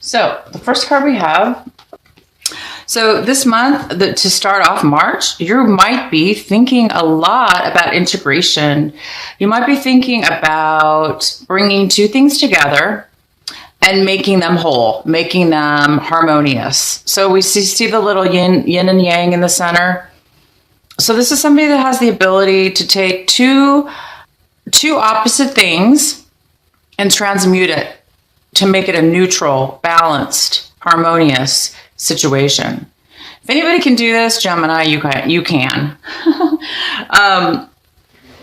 So the first card we have. So this month, to start off March, you might be thinking a lot about integration. You might be thinking about bringing two things together and making them whole, making them harmonious. So we see the little yin and yang in the center. So this is somebody that has the ability to take two opposite things and transmute it to make it a neutral, balanced, harmonious situation. If anybody can do this, Gemini, you can.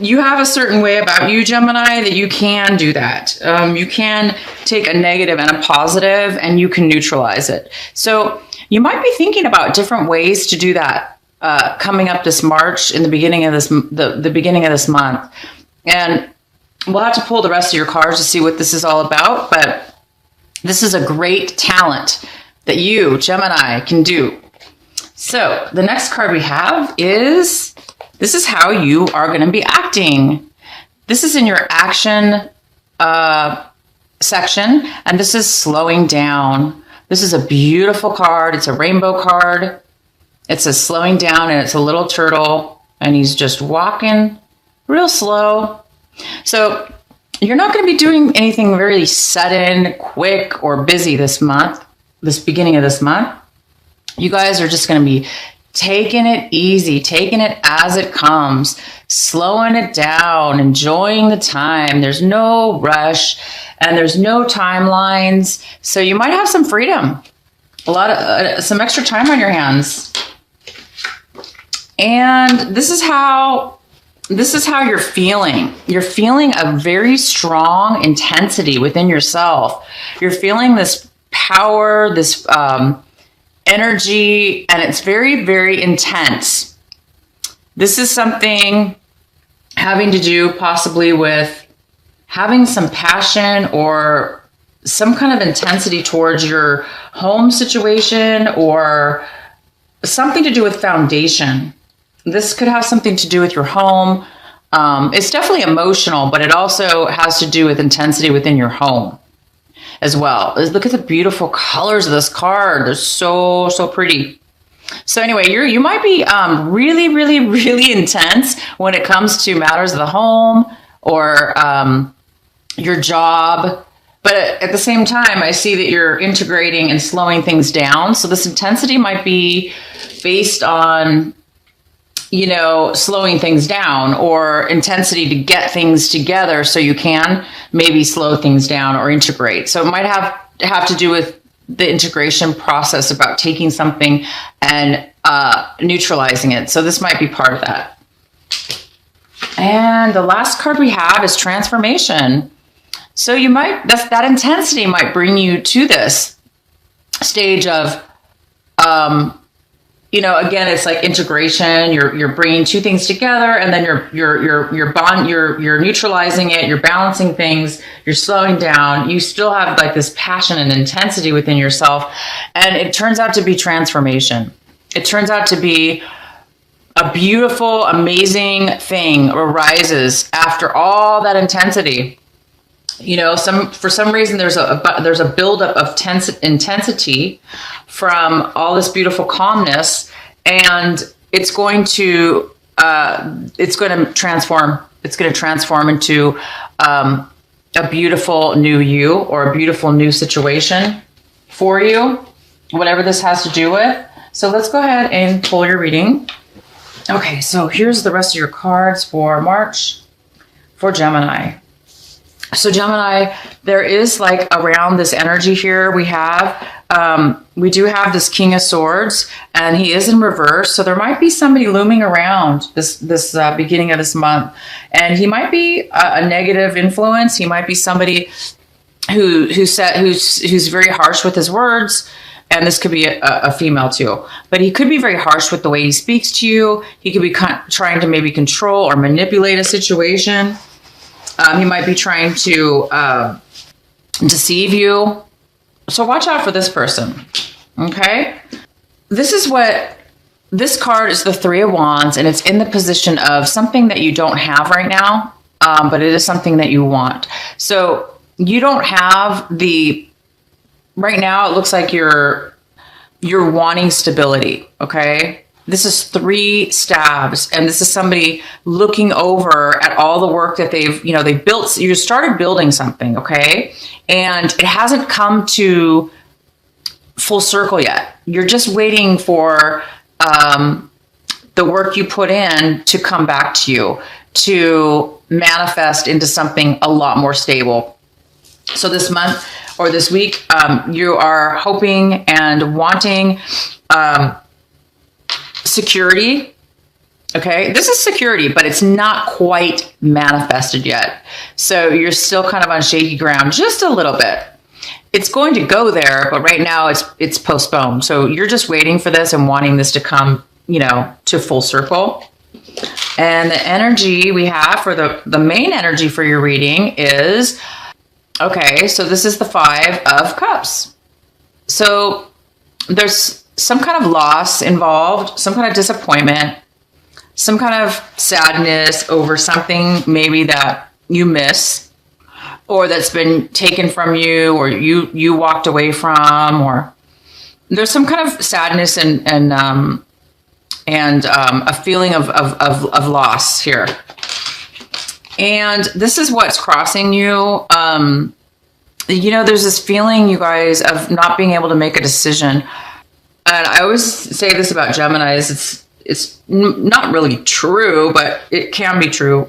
You have a certain way about you, Gemini, that you can do that. You can take a negative and a positive, and you can neutralize it. So you might be thinking about different ways to do that coming up this March, in the beginning of this the beginning of this month, and we'll have to pull the rest of your cards to see what this is all about. But this is a great talent that you, Gemini, can do. So the next card we have is, this is how you are going to be acting. This is in your action section, and this is slowing down. This is a beautiful card. It's a rainbow card. It says slowing down, and it's a little turtle, and he's just walking real slow. So you're not going to be doing anything very sudden, quick, or busy this month. This beginning of this month, you guys are just going to be taking it easy, taking it as it comes, slowing it down, enjoying the time. There's no rush and there's no timelines. So you might have some freedom, some extra time on your hands. And this is how you're feeling. You're feeling a very strong intensity within yourself. You're feeling this power, this energy, and it's very, very intense. This is something having to do possibly with having some passion or some kind of intensity towards your home situation, or something to do with foundation. This could have something to do with your home. It's definitely emotional, but it also has to do with intensity within your home as well. Look at the beautiful colors of this card. They're so, so pretty. So anyway, you might be really, really, really intense when it comes to matters of the home or your job. But at the same time, I see that you're integrating and slowing things down. So this intensity might be based on, slowing things down, or intensity to get things together so you can maybe slow things down or integrate. So it might have to do with the integration process, about taking something and neutralizing it. So this might be part of that. And the last card we have is transformation. So that intensity might bring you to this stage of, again, it's like integration. You're bringing two things together, and then you're neutralizing it. You're balancing things. You're slowing down. You still have like this passion and intensity within yourself, and it turns out to be transformation. It turns out to be a beautiful, amazing thing arises after all that intensity. For some reason there's a buildup of intensity from all this beautiful calmness, and it's going to transform. It's going to transform into a beautiful new you, or a beautiful new situation for you, whatever this has to do with. So let's go ahead and pull your reading. Okay, so here's the rest of your cards for March for Gemini. So Gemini, there is like around this energy here, we do have this King of Swords, and he is in reverse. So there might be somebody looming around this beginning of this month, and he might be a negative influence. He might be somebody who's very harsh with his words. And this could be a female too, but he could be very harsh with the way he speaks to you. He could be trying to maybe control or manipulate a situation. He might be trying to deceive you. So watch out for this person. Okay. This card is the Three of Wands, and it's in the position of something that you don't have right now. But it is something that you want. So you don't have the right now it looks like you're wanting stability, okay? This is 3 stabs, and this is somebody looking over at all the work that they built. You started building something, okay? And it hasn't come to full circle yet. You're just waiting for the work you put in to come back to you, to manifest into something a lot more stable. So this month or this week, you are hoping and wanting security. Okay, this is security, but it's not quite manifested yet. So you're still kind of on shaky ground, just a little bit. It's going to go there, but right now it's postponed. So you're just waiting for this and wanting this to come, to full circle. And the energy we have for the main energy for your reading is, okay, so this is the 5 of Cups. So there's some kind of loss involved, some kind of disappointment, some kind of sadness over something maybe that you miss, or that's been taken from you, or you walked away from, or there's some kind of sadness and a feeling of loss here. And this is what's crossing you. There's this feeling, you guys, of not being able to make a decision. And I always say this about Geminis. It's not really true, but it can be true.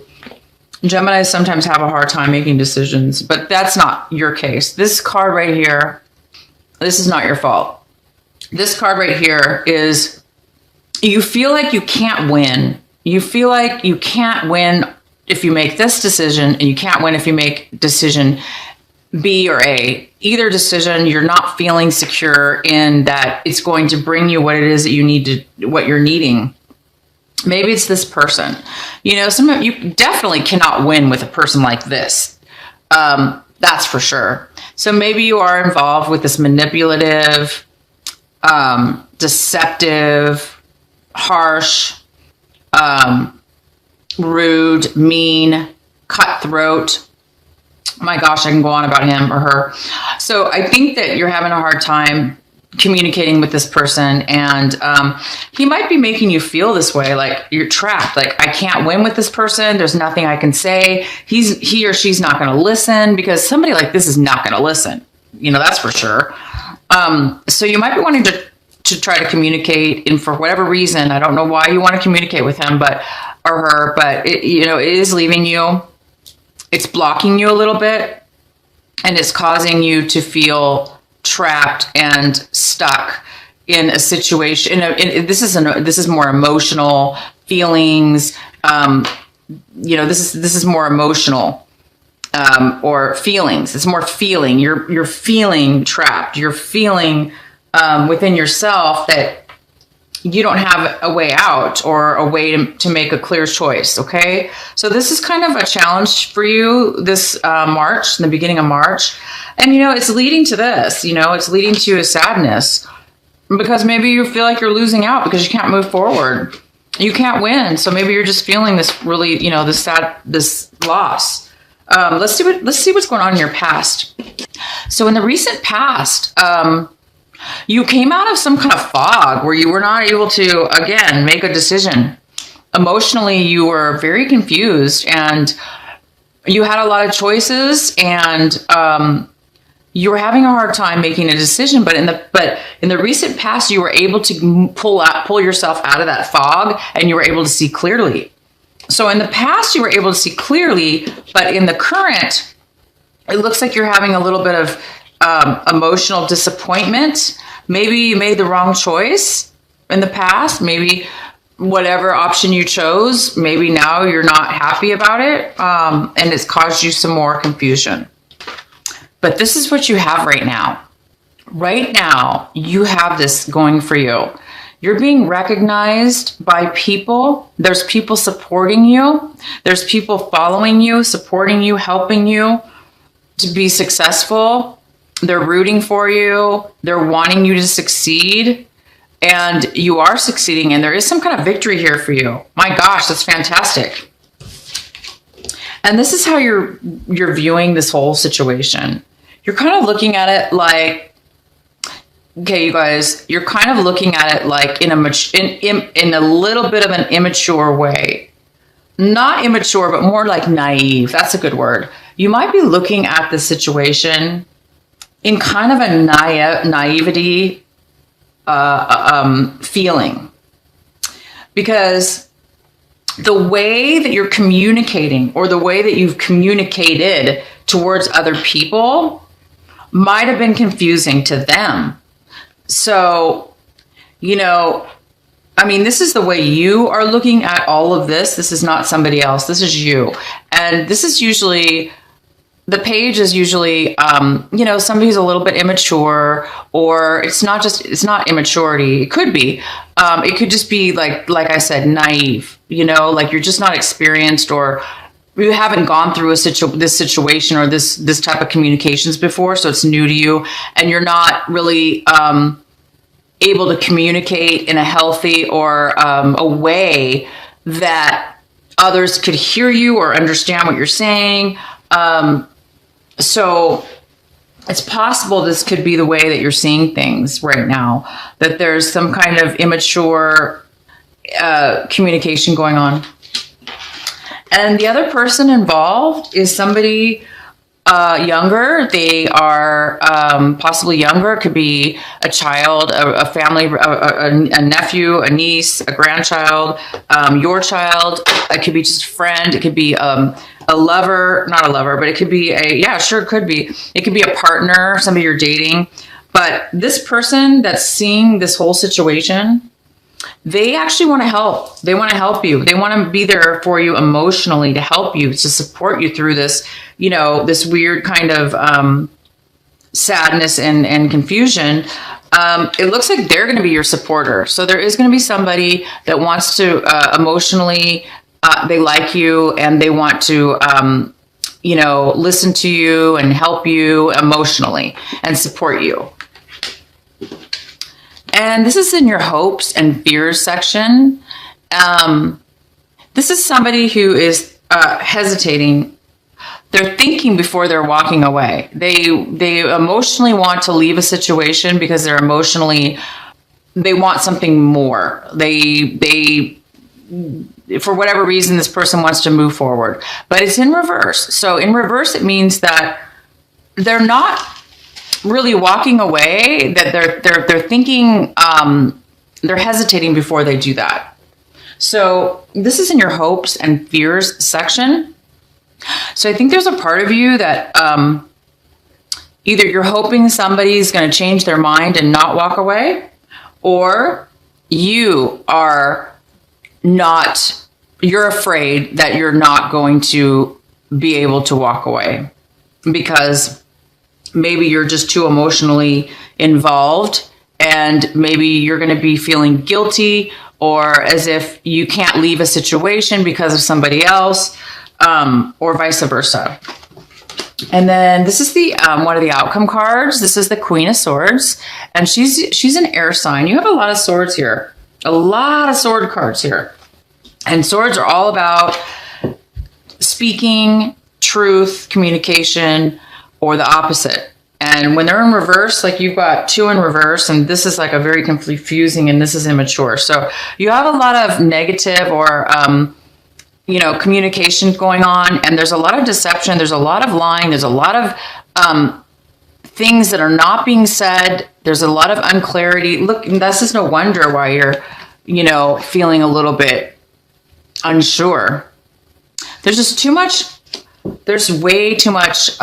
Geminis sometimes have a hard time making decisions, but that's not your case. This card right here, this is not your fault. This card right here is, you feel like you can't win. You feel like you can't win if you make this decision, and you can't win if you make decision B or A. Either decision, you're not feeling secure in that it's going to bring you what it is that you need to, what you're needing. Maybe it's this person. You definitely cannot win with a person like this. That's for sure. So maybe you are involved with this manipulative, deceptive, harsh, rude, mean, cutthroat. Oh my gosh, I can go on about him or her. So I think that you're having a hard time communicating with this person, and he might be making you feel this way, like you're trapped, like I can't win with this person, there's nothing I can say, he or she's not going to listen, because somebody like this is not going to listen, that's for sure. So you might be wanting to try to communicate, and for whatever reason, I don't know why you want to communicate with him or her, but it is leaving you, it's blocking you a little bit, and it's causing you to feel trapped and stuck in a situation. This is more emotional feelings. This is more emotional or feelings. It's more feeling. You're feeling trapped. You're feeling within yourself that you don't have a way out or a way to make a clear choice. Okay, so this is kind of a challenge for you this March, in the beginning of March. And, it's leading to this, it's leading to a sadness, because maybe you feel like you're losing out because you can't move forward. You can't win. So maybe you're just feeling this really, this loss. Let's see what's going on in your past. So in the recent past, you came out of some kind of fog where you were not able to, again, make a decision. Emotionally, you were very confused, and you had a lot of choices, and you were having a hard time making a decision. But in the recent past, you were able to pull yourself out of that fog, and you were able to see clearly. So in the past, you were able to see clearly, but in the current, it looks like you're having a little bit of emotional disappointment. Maybe you made the wrong choice in the past. Maybe whatever option you chose, maybe now you're not happy about it, and it's caused you some more confusion. But this is what you have right now. Right now, you have this going for you. You're being recognized by people. There's people supporting you. There's people following you, supporting you, helping you to be successful. They're rooting for you. They're wanting you to succeed. And you are succeeding. And there is some kind of victory here for you. My gosh, that's fantastic. And this is how you're viewing this whole situation. You're kind of looking at it like okay, you guys, you're kind of looking at it like in a little bit of an immature way. Not immature, but more like naive. That's a good word. You might be looking at the situation in kind of a naivety feeling. Because the way that you're communicating or the way that you've communicated towards other people might have been confusing to them. So, you know, I mean, this is the way you are looking at all of this. This is not somebody else. This is you. And this is usually, the page is usually, you know, somebody's a little bit immature, or it's not immaturity. It could be. It could just be like I said, naive, you know, like you're just not experienced, or you haven't gone through this situation or this type of communications before. So it's new to you, and you're not really, able to communicate in a healthy or a way that others could hear you or understand what you're saying. So it's possible this could be the way that you're seeing things right now, that there's some kind of immature communication going on. And the other person involved is somebody younger. They are possibly younger. It could be a child, a family, a nephew, a niece, a grandchild, your child. It could be just a friend. It could be a lover, not a lover, but it could be it could be. It could be a partner, somebody you're dating. But this person that's seeing this whole situation, they actually want to help. They want to help you. They want to be there for you emotionally, to help you, to support you through this, you know, this weird kind of sadness and confusion. It looks like they're going to be your supporter. So there is going to be somebody that wants to emotionally, they like you, and they want to, you know, listen to you and help you emotionally and support you. And this is in your hopes and fears section. This is somebody who is hesitating. They're thinking before they're walking away. They emotionally want to leave a situation because they want something more. They for whatever reason, this person wants to move forward, but it's in reverse. So in reverse, it means that they're not really walking away, that they're thinking, they're hesitating before they do that. So this is in your hopes and fears section. So I think there's a part of you that either you're hoping somebody's going to change their mind and not walk away, or you're afraid that you're not going to be able to walk away because maybe you're just too emotionally involved, and maybe you're going to be feeling guilty or as if you can't leave a situation because of somebody else, or vice versa. And then this is the one of the outcome cards. This is the Queen of Swords, and she's an air sign. You have a lot of swords here, a lot of sword cards here, and swords are all about speaking truth, communication, or the opposite. And when they're in reverse, like you've got two in reverse, and this is like a very confusing, and this is immature. So you have a lot of negative or, you know, communication going on, and there's a lot of deception. There's a lot of lying. There's a lot of things that are not being said. There's a lot of unclarity. Look, this is no wonder why you're, you know, feeling a little bit unsure. There's just too much. There's way too much,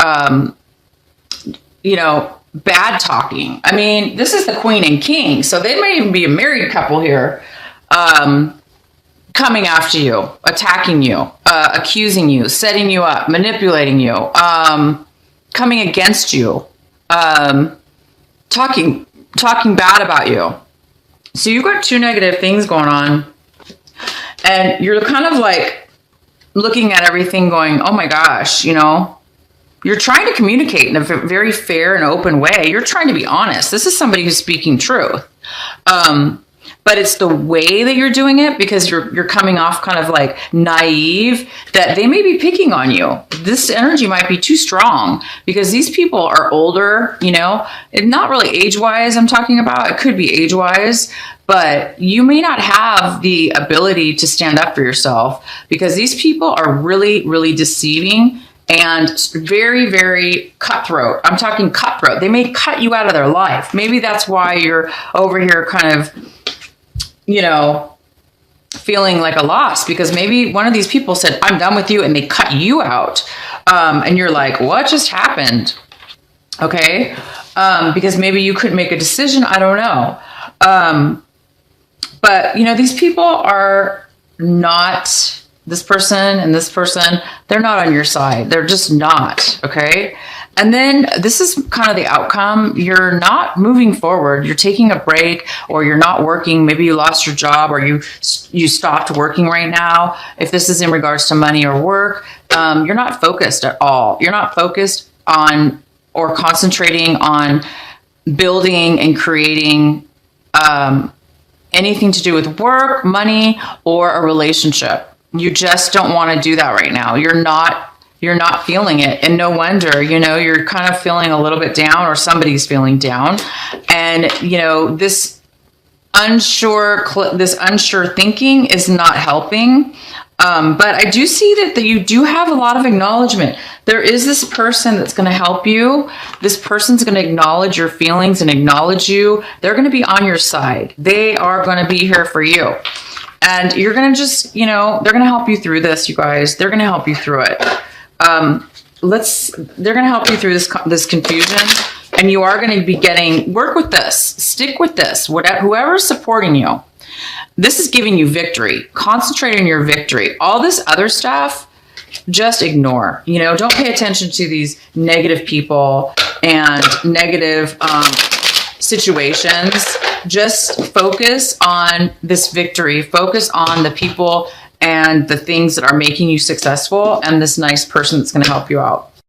you know, bad talking. I mean, this is the Queen and King, so they may even be a married couple here, coming after you, attacking you, accusing you, setting you up, manipulating you, coming against you, talking bad about you. So you've got two negative things going on, and you're kind of like looking at everything going, oh my gosh, you know, you're trying to communicate in a very fair and open way. You're trying to be honest. This is somebody who's speaking truth. But but it's the way that you're doing it, because you're coming off kind of like naive, that they may be picking on you. This energy might be too strong because these people are older, you know, and not really age-wise I'm talking about. It could be age-wise, but you may not have the ability to stand up for yourself because these people are really, really deceiving and very, very cutthroat. I'm talking cutthroat. They may cut you out of their life. Maybe that's why you're over here kind of, you know, feeling like a loss, because maybe one of these people said, I'm done with you, and they cut you out. And you're like, what just happened? Okay. Because maybe you couldn't make a decision. I don't know. But, you know, these people are not, this person and this person, they're not on your side. They're just not. Okay. And then this is kind of the outcome. You're not moving forward. You're taking a break, or you're not working. Maybe you lost your job, or you stopped working right now. If this is in regards to money or work, you're not focused at all. You're not focused on or concentrating on building and creating anything to do with work, money, or a relationship. You just don't want to do that right now. You're not feeling it. And no wonder, you know, you're kind of feeling a little bit down, or somebody's feeling down. And, you know, this unsure thinking is not helping. But I do see that you do have a lot of acknowledgement. There is this person that's going to help you. This person's going to acknowledge your feelings and acknowledge you. They're going to be on your side. They are going to be here for you. And you're going to just, you know, they're going to help you through this, you guys. They're going to help you through it. They're going to help you through this confusion, and you are going to be work with this, stick with this, whoever's supporting you. This is giving you victory. Concentrate on your victory. All this other stuff, just ignore. You know, don't pay attention to these negative people and negative situations. Just focus on this victory. Focus on the people and the things that are making you successful, and this nice person that's going to help you out.